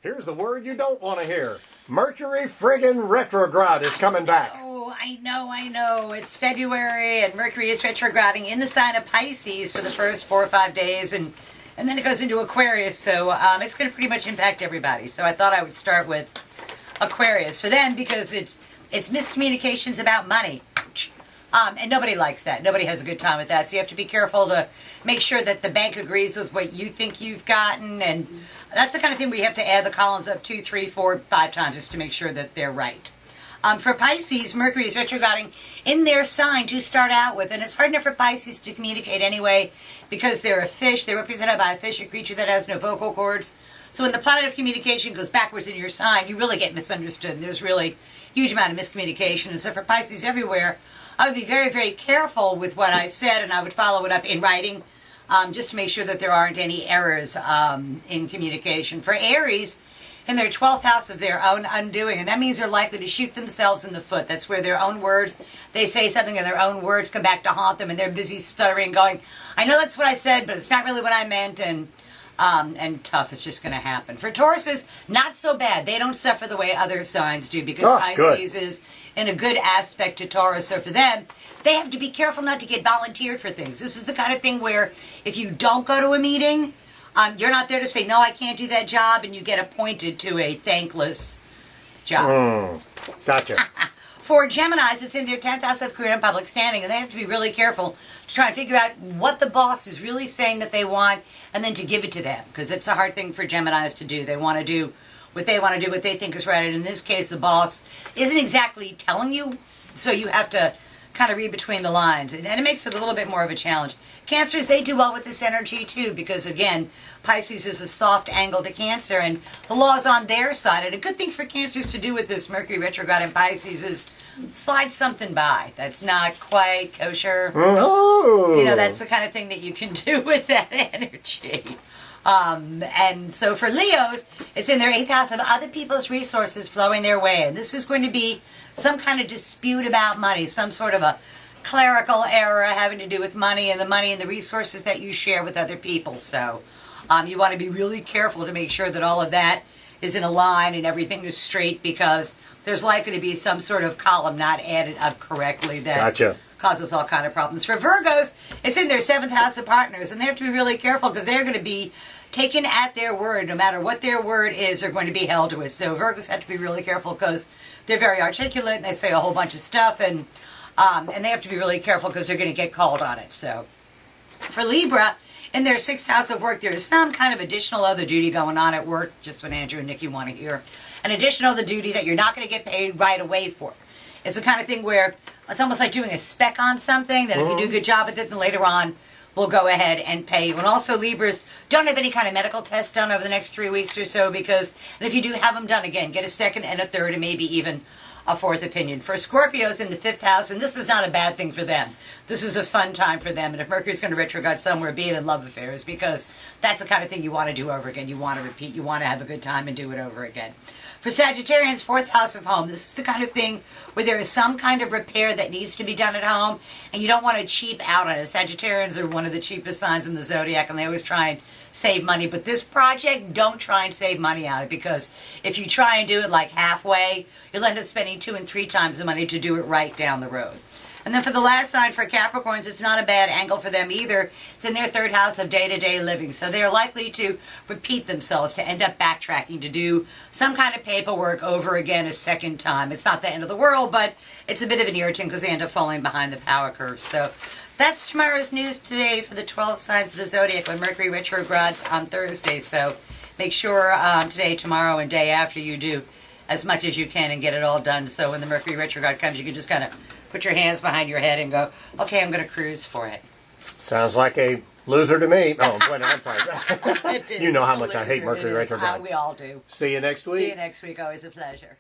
Here's the word you don't want to hear. Mercury friggin' retrograde is coming back. Oh, I know. It's February and Mercury is retrograding in the sign of Pisces for the first 4 or 5 days, and then it goes into Aquarius, so it's going to pretty much impact everybody. So I thought I would start with Aquarius for them because it's miscommunications about money. And nobody likes that. Nobody has a good time with that. So you have to be careful to make sure that the bank agrees with what you think you've gotten. And that's the kind of thing where you have to add the columns up 2, 3, 4, 5 times just to make sure that they're right. For Pisces, Mercury is retrograding in their sign to start out with. And it's hard enough for Pisces to communicate anyway because they're a fish. They're represented by a fish, a creature that has no vocal cords. So when the planet of communication goes backwards in your sign, you really get misunderstood. And there's really a huge amount of miscommunication. And so for Pisces everywhere, I would be very, very careful with what I said, and I would follow it up in writing just to make sure that there aren't any errors in communication. For Aries, in their 12th house of their own undoing, and that means they're likely to shoot themselves in the foot. That's where their own words, they say something and their own words come back to haunt them, and they're busy stuttering, going, I know that's what I said, but it's not really what I meant, and tough, it's just going to happen. For Tauruses, not so bad. They don't suffer the way other signs do because Pisces is in a good aspect to Taurus. So for them, they have to be careful not to get volunteered for things. This is the kind of thing where if you don't go to a meeting, you're not there to say, no, I can't do that job, and you get appointed to a thankless job. Gotcha. For Geminis, it's in their 10th house of career and public standing, and they have to be really careful to try and figure out what the boss is really saying that they want and then to give it to them, because it's a hard thing for Geminis to do. They want to do what they want to do, what they think is right, and in this case, the boss isn't exactly telling you, so you have to kind of read between the lines, and it makes it a little bit more of a challenge. Cancers, they do well with this energy, too, because, again, Pisces is a soft angle to Cancer, and the law's on their side, and a good thing for Cancers to do with this Mercury retrograde in Pisces is slide something by that's not quite kosher. Oh. You know, that's the kind of thing that you can do with that energy. And so for Leos, it's in their 8th house of other people's resources flowing their way. And this is going to be some kind of dispute about money, some sort of a clerical error having to do with money and the resources that you share with other people. So you want to be really careful to make sure that all of that is in a line and everything is straight, because there's likely to be some sort of column not added up correctly that causes all kind of problems. For Virgos, it's in their 7th house of partners, and they have to be really careful because they're going to be taken at their word. No matter what their word is, they're going to be held to it. So Virgos have to be really careful because they're very articulate and they say a whole bunch of stuff, and they have to be really careful because they're going to get called on it. So for Libra, in their 6th house of work, there is some kind of additional other duty going on at work, just what Andrew and Nikki want to hear. An additional other duty that you're not going to get paid right away for. It's the kind of thing where it's almost like doing a spec on something, that if you do a good job with it, then later on we'll go ahead and pay you. And also Libras, don't have any kind of medical tests done over the next 3 weeks or so, because, and if you do have them done, again, get a second and a third and maybe even a fourth opinion. For Scorpios in the 5th house, and this is not a bad thing for them. This is a fun time for them. And if Mercury's going to retrograde somewhere, be it in love affairs, because that's the kind of thing you want to do over again. You want to repeat. You want to have a good time and do it over again. For Sagittarians, 4th house of home, this is the kind of thing where there is some kind of repair that needs to be done at home, and you don't want to cheap out on it. Sagittarians are one of the cheapest signs in the zodiac, and they always try and save money. But this project, don't try and save money on it, because if you try and do it like halfway, you'll end up spending 2 and 3 times the money to do it right down the road. And then for the last sign, for Capricorns, it's not a bad angle for them either. It's in their 3rd house of day-to-day living. So they're likely to repeat themselves, to end up backtracking, to do some kind of paperwork over again a second time. It's not the end of the world, but it's a bit of an irritant because they end up falling behind the power curve. So that's tomorrow's news today for the 12 signs of the zodiac when Mercury retrogrades on Thursday. So make sure today, tomorrow, and day after you do as much as you can and get it all done. So when the Mercury retrograde comes, you can just kind of put your hands behind your head and go, okay, I'm going to cruise for it. Sounds like a loser to me. Oh, wait, I'm sorry. You know how much I hate Mercury retrograde. We all do. See you next week. See you next week. Always a pleasure.